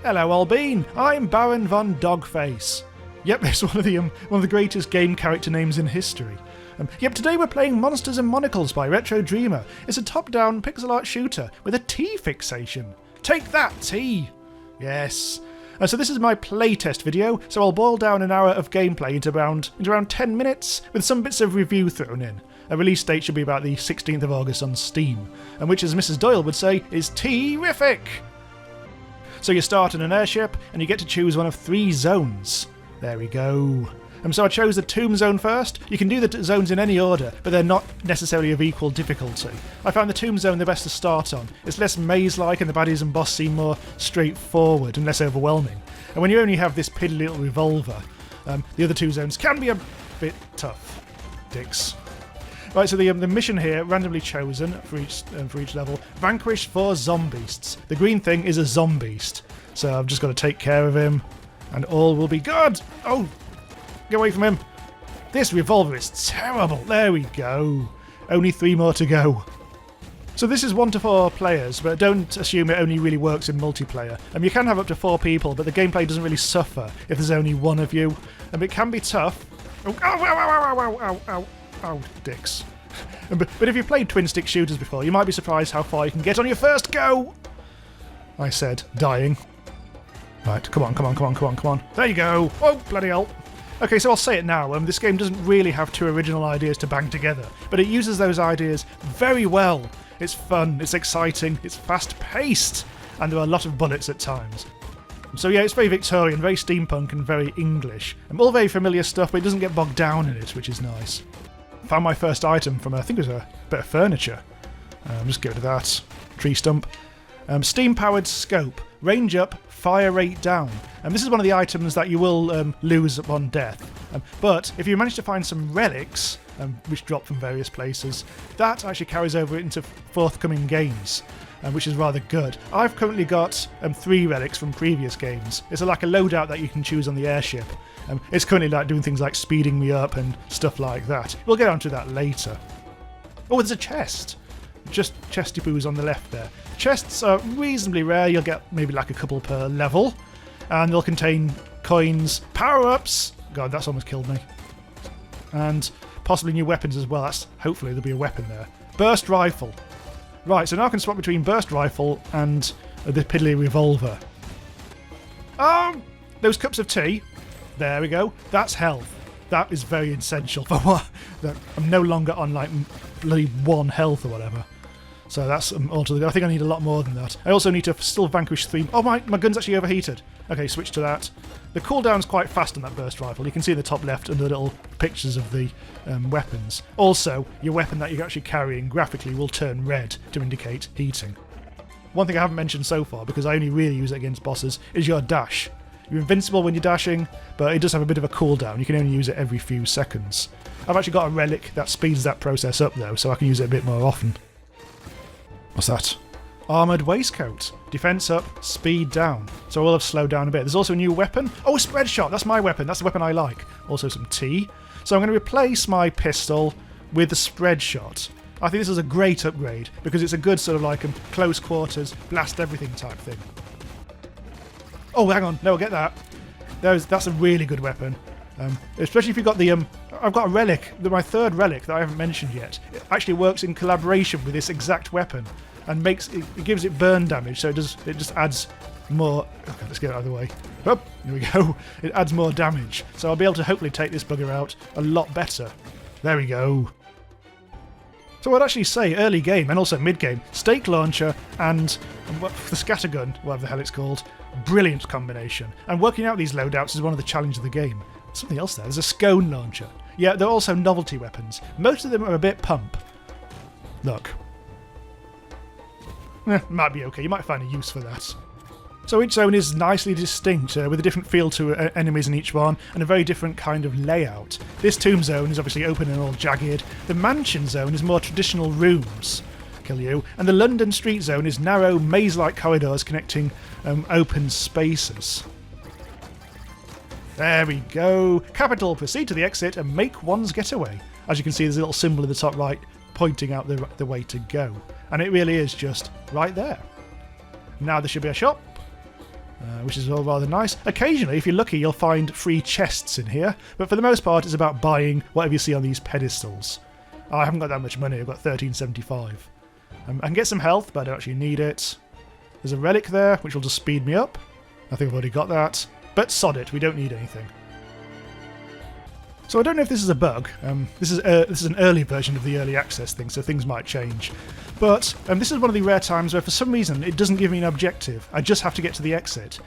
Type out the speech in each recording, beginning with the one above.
Hello, Albine. I'm Baron von Dogface. Yep, it's one of the greatest game character names in history. Yep, today we're playing Monsters and Monocles by Retro Dreamer. It's a top-down pixel art shooter with a T fixation. Take that, T! Yes. So this is my playtest video, so I'll boil down an hour of gameplay into around 10 minutes, with some bits of review thrown in. A release date should be about the 16th of August on Steam, and which, as Mrs. Doyle would say, is terrific! So you start in an airship, and you get to choose one of 3 zones. There we go. So I chose the tomb zone first. You can do the zones in any order, but they're not necessarily of equal difficulty. I found the tomb zone the best to start on. It's less maze-like and the baddies and boss seem more straightforward and less overwhelming. And when you only have this piddly little revolver, the other 2 zones can be a bit tough. Dicks. Right, so the mission here, randomly chosen for each level, vanquish 4 zombeasts. The green thing is a zombeast, so I've just got to take care of him, and all will be good. Oh! Get away from him. This revolver is terrible. There we go. Only 3 more to go. So this is 1 to 4 players, but don't assume it only really works in multiplayer. You can have up to 4 people, but the gameplay doesn't really suffer if there's only 1 of you. It can be tough. Oh, ow, ow, ow, ow, ow, ow, ow, dicks. But if you've played twin-stick shooters before, you might be surprised how far you can get on your first go. I said, dying. Right, come on, come on, come on, come on, come on. There you go. Oh, bloody hell. Okay, so I'll say it now, this game doesn't really have 2 original ideas to bang together, but it uses those ideas very well. It's fun, it's exciting, it's fast-paced, and there are a lot of bullets at times. So yeah, it's very Victorian, very steampunk, and very English. All very familiar stuff, but it doesn't get bogged down in it, which is nice. Found my first item from, I think it was a bit of furniture. Just get rid of that. Tree stump. Steam-powered scope. Range up, fire rate down. This is one of the items that you will lose upon death. But if you manage to find some relics, which drop from various places, that actually carries over into forthcoming games, which is rather good. I've currently got 3 relics from previous games. It's like a loadout that you can choose on the airship. It's currently doing things like speeding me up and stuff like that. We'll get onto that later. Oh, there's a chest. Just chesty poos on the left there. Chests are reasonably rare. You'll get maybe like a couple per level, and they'll contain coins, power-ups. God, that's almost killed me. And possibly new weapons as well. Hopefully there'll be a weapon there. Burst rifle. Right, so now I can swap between burst rifle and the piddly revolver. Those cups of tea. There we go. That's health. That is very essential for what. I'm no longer on like bloody 1 health or whatever. So that's altogether. I think I need a lot more than that. I also need to still vanquish 3. Oh, my gun's actually overheated. Okay, switch to that. The cooldown's quite fast on that burst rifle. You can see in the top left under the little pictures of the weapons. Also, your weapon that you're actually carrying graphically will turn red to indicate heating. One thing I haven't mentioned so far, because I only really use it against bosses, is your dash. You're invincible when you're dashing, but it does have a bit of a cooldown. You can only use it every few seconds. I've actually got a relic that speeds that process up though, so I can use it a bit more often. What's that? Armoured waistcoat. Defence up, speed down. So I will have slowed down a bit. There's also a new weapon. Oh, a spread shot. That's my weapon. That's the weapon I like. Also some tea. So I'm going to replace my pistol with the spread shot. I think this is a great upgrade because it's a good sort of like close quarters, blast everything type thing. Oh, hang on. No, get that. That's a really good weapon. Especially if you've got the... I've got a relic, my 3rd relic that I haven't mentioned yet. It actually works in collaboration with this exact weapon and it gives it burn damage, so it just adds more... Okay, let's get it out of the way. Oh, here we go. It adds more damage. So I'll be able to hopefully take this bugger out a lot better. There we go. So I'd actually say early game and also mid game, stake launcher and the scattergun, whatever the hell it's called, brilliant combination. And working out these loadouts is one of the challenges of the game. Something else there, there's a scone launcher. Yeah, they're also novelty weapons. Most of them are a bit pump. Look. Might be okay, you might find a use for that. So each zone is nicely distinct, with a different feel to enemies in each one, and a very different kind of layout. This tomb zone is obviously open and all jagged. The mansion zone is more traditional rooms, kill you, and the London street zone is narrow, maze-like corridors connecting open spaces. There we go. Capital, proceed to the exit and make one's getaway. As you can see, there's a little symbol in the top right pointing out the way to go. And it really is just right there. Now there should be a shop. which is all rather nice. Occasionally, if you're lucky, you'll find free chests in here, but for the most part, it's about buying whatever you see on these pedestals. Oh, I haven't got that much money. I've got 1375. I can get some health, but I don't actually need it. There's a relic there, which will just speed me up. I think I've already got that. But sod it, we don't need anything. So I don't know if this is a bug. This is an early version of the early access thing, so things might change. But this is one of the rare times where for some reason it doesn't give me an objective. I just have to get to the exit,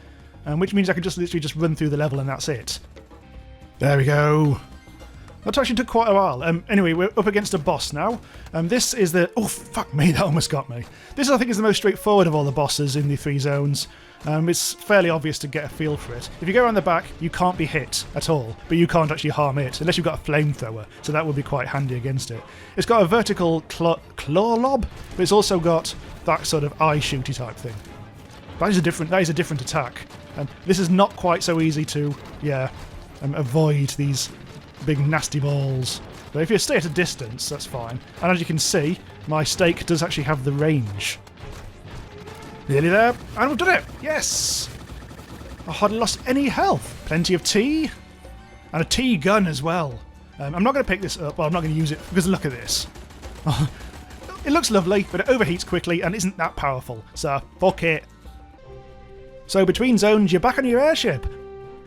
which means I can just literally just run through the level and that's it. There we go. That actually took quite a while. Anyway, we're up against a boss now. This is the... Oh, fuck me, that almost got me. This, I think, is the most straightforward of all the bosses in the 3 zones. It's fairly obvious to get a feel for it. If you go around the back, you can't be hit at all, but you can't actually harm it, unless you've got a flamethrower, so that would be quite handy against it. It's got a vertical claw lob, but it's also got that sort of eye shooty type thing. That is a different attack. This is not quite so easy to, avoid these big nasty balls. But if you stay at a distance, that's fine. And as you can see, my stake does actually have the range. Nearly there, and we've done it! Yes! I hardly lost any health. Plenty of tea, and a tea gun as well. I'm not going to pick this up, well, I'm not going to use it, because look at this. It looks lovely, but it overheats quickly and isn't that powerful, so fuck it. So between zones, you're back on your airship.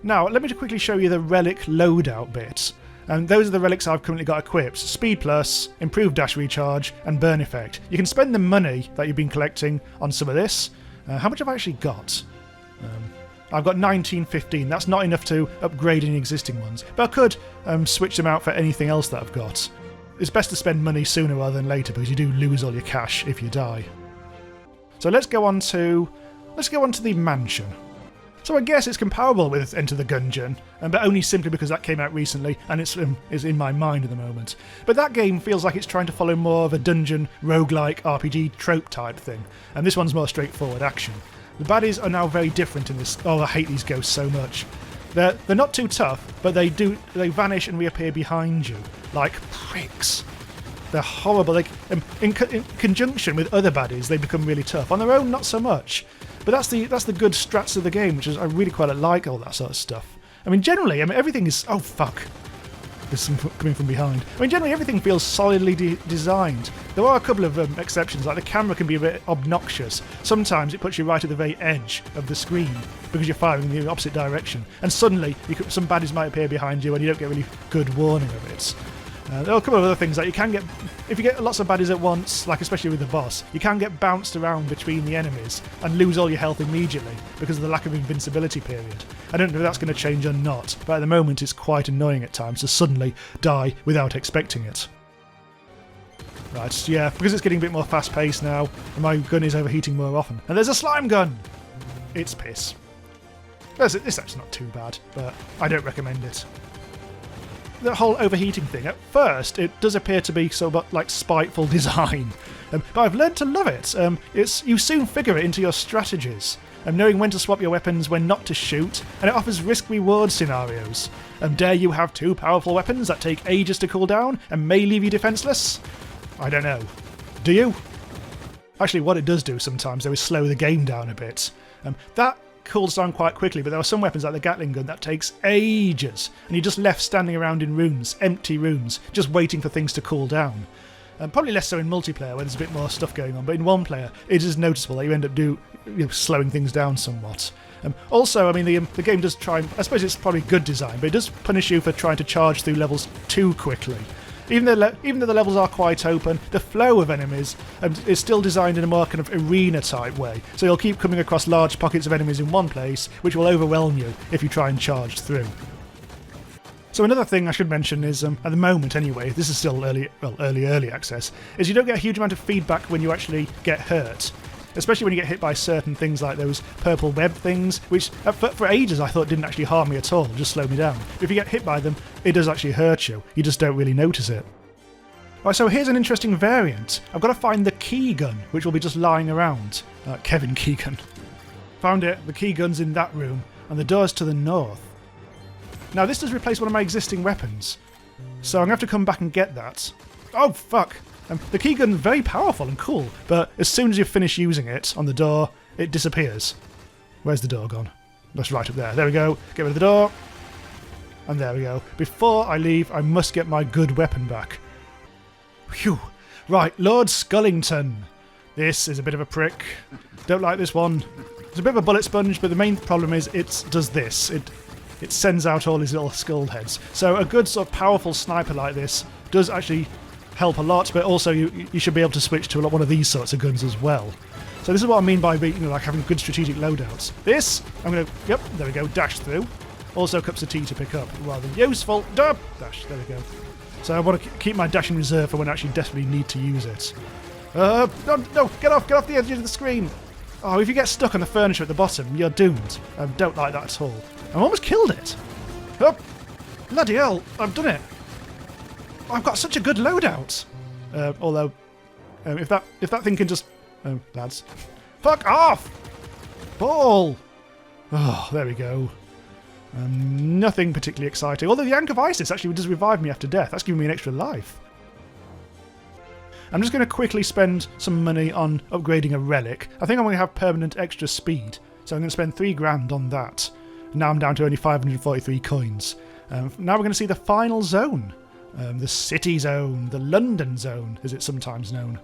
Now, let me just quickly show you the relic loadout bit. And those are the relics I've currently got equipped. Speed plus, improved dash recharge, and burn effect. You can spend the money that you've been collecting on some of this. How much have I actually got? I've got 1915. That's not enough to upgrade any existing ones. But I could switch them out for anything else that I've got. It's best to spend money sooner rather than later because you do lose all your cash if you die. So let's go on to the mansion. So I guess it's comparable with Enter the Gungeon, but only simply because that came out recently and it's in my mind at the moment. But that game feels like it's trying to follow more of a dungeon roguelike RPG trope type thing, and this one's more straightforward action. The baddies are now very different in this. Oh, I hate these ghosts so much. They're not too tough, but they vanish and reappear behind you like pricks. They're horrible. In conjunction with other baddies, they become really tough. On their own, not so much. But that's the good strats of the game, which is I really quite like all that sort of stuff. I mean, generally, everything is... Oh, fuck. There's some coming from behind. I mean, generally, everything feels solidly designed. There are a couple of exceptions, like the camera can be a bit obnoxious. Sometimes it puts you right at the very edge of the screen because you're firing in the opposite direction. And suddenly, some baddies might appear behind you and you don't get really good warning of it. There are a couple of other things that you can get, if you get lots of baddies at once, like especially with the boss, you can get bounced around between the enemies and lose all your health immediately because of the lack of invincibility period. I don't know if that's going to change or not, but at the moment it's quite annoying at times to suddenly die without expecting it. Right, yeah, because it's getting a bit more fast paced now, and my gun is overheating more often. And there's a slime gun! It's piss. This actually not too bad, but I don't recommend it. The whole overheating thing, at first it does appear to be sort of like spiteful design, but I've learned to love it. You soon figure it into your strategies, knowing when to swap your weapons, when not to shoot, and it offers risk-reward scenarios. Dare you have 2 powerful weapons that take ages to cool down and may leave you defenceless? I don't know. Do you? Actually, what it does do sometimes though is slow the game down a bit. That cools down quite quickly, but there are some weapons like the Gatling gun that takes ages, and you're just left standing around in rooms, empty rooms, just waiting for things to cool down. Probably less so in multiplayer where there's a bit more stuff going on, but in one player it is noticeable that you end up slowing things down somewhat. Also, I mean, the game does try, I suppose it's probably good design, but it does punish you for trying to charge through levels too quickly. Even though the levels are quite open, the flow of enemies is still designed in a more kind of arena-type way. So you'll keep coming across large pockets of enemies in one place, which will overwhelm you if you try and charge through. So another thing I should mention is, at the moment anyway, this is still early access, is you don't get a huge amount of feedback when you actually get hurt. Especially when you get hit by certain things like those purple web things, which for ages I thought didn't actually harm me at all, just slow me down. But if you get hit by them, it does actually hurt you. You just don't really notice it. Right, so here's an interesting variant. I've got to find the key gun, which will be just lying around. Kevin Keegan. Found it. The key gun's in that room, and the door's to the north. Now this does replace one of my existing weapons, so I'm going to have to come back and get that. Oh, fuck! The key gun's very powerful and cool, but as soon as you finish using it on the door, it disappears. Where's the door gone? That's right up there. There we go. Get rid of the door. And there we go. Before I leave, I must get my good weapon back. Phew. Right, Lord Scullington. This is a bit of a prick. Don't like this one. It's a bit of a bullet sponge, but the main problem is it does this. It sends out all these little skull heads. So a good sort of powerful sniper like this does actually help a lot, but also you should be able to switch to one of these sorts of guns as well. So this is what I mean by like having good strategic loadouts. This, I'm going to, yep, there we go, dash through. Also cups of tea to pick up. Rather useful. Dash, there we go. So I want to keep my dash in reserve for when I actually desperately need to use it. No, get off the edge of the screen. Oh, if you get stuck on the furniture at the bottom, you're doomed. I don't like that at all. I almost killed it. Oh, bloody hell, I've done it. I've got such a good loadout. Although, if that thing can just... Oh, lads. Fuck off! Ball! Oh, there we go. Nothing particularly exciting. Although the Ankh of Isis actually does revive me after death. That's giving me an extra life. I'm just going to quickly spend some money on upgrading a relic. I think I'm going to have permanent extra speed. So I'm going to spend 3 grand on that. Now I'm down to only 543 coins. Now we're going to see the final zone. The city zone. The London zone, as it's sometimes known.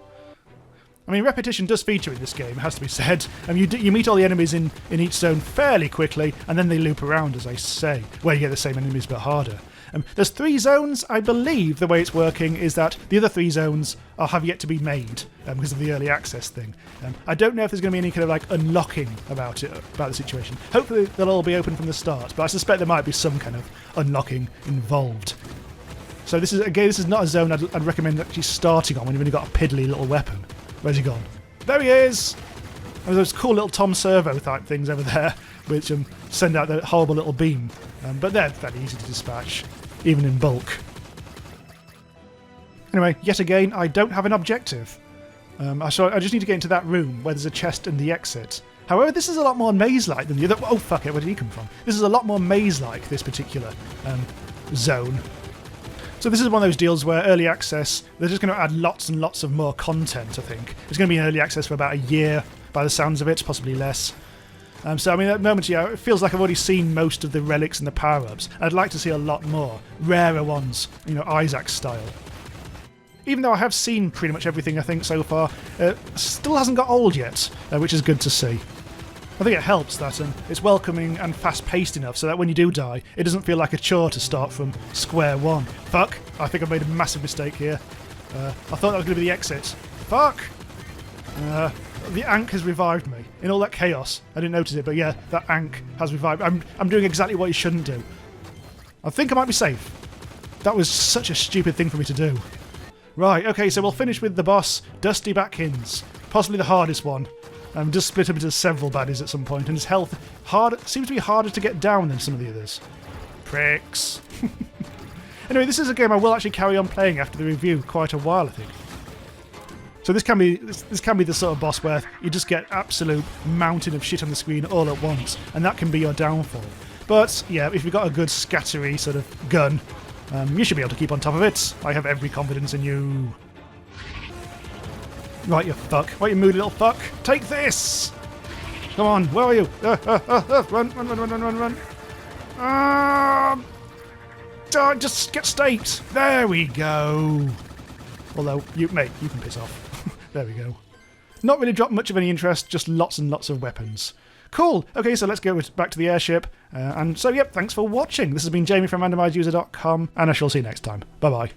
I mean, repetition does feature in this game, it has to be said. You meet all the enemies in each zone fairly quickly, and then they loop around, as I say, where you get the same enemies but harder. There's 3 zones. I believe the way it's working is that the other 3 zones have yet to be made because of the early access thing. I don't know if there's going to be any kind of like unlocking about the situation. Hopefully they'll all be open from the start, but I suspect there might be some kind of unlocking involved. So this is not a zone I'd recommend actually starting on when you've only got a piddly little weapon. Where's he gone? There he is! There's those cool little Tom Servo type things over there, which send out the horrible little beam. But they're fairly easy to dispatch, even in bulk. Anyway, yet again, I don't have an objective. I just need to get into that room where there's a chest and the exit. However, this is a lot more maze-like than the other... Oh, fuck it, where did he come from? This is a lot more maze-like, this particular zone. So this is one of those deals where early access, they're just going to add lots and lots of more content, I think. It's going to be in early access for about a year, by the sounds of it, possibly less. So, I mean, at the moment, yeah, it feels like I've already seen most of the relics and the power-ups. I'd like to see a lot more. Rarer ones, Isaac style. Even though I have seen pretty much everything, I think, so far, still hasn't got old yet, which is good to see. I think it helps that it's welcoming and fast-paced enough so that when you do die, it doesn't feel like a chore to start from square one. Fuck! I think I've made a massive mistake here. I thought that was going to be the exit. Fuck! The Ankh has revived me. In all that chaos, I didn't notice it, but yeah, that Ankh has revived. I'm doing exactly what you shouldn't do. I think I might be safe. That was such a stupid thing for me to do. Right, okay, so we'll finish with the boss, Dusty Backins. Possibly the hardest one. Just split him into several baddies at some point, and his health seems to be harder to get down than some of the others. Pricks. Anyway, this is a game I will actually carry on playing after the review quite a while, I think. So this can be the sort of boss where you just get absolute mountain of shit on the screen all at once, and that can be your downfall. But yeah, if you've got a good scattery sort of gun, you should be able to keep on top of it. I have every confidence in you. Right, you fuck. Right, you moody little fuck. Take this! Come on, where are you? Run. Just get staked. There we go. Although, mate, you can piss off. There we go. Not really dropped much of any interest, just lots and lots of weapons. Cool. Okay, so let's go back to the airship. And so, yep, thanks for watching. This has been Jamie from randomizeuser.com, and I shall see you next time. Bye-bye.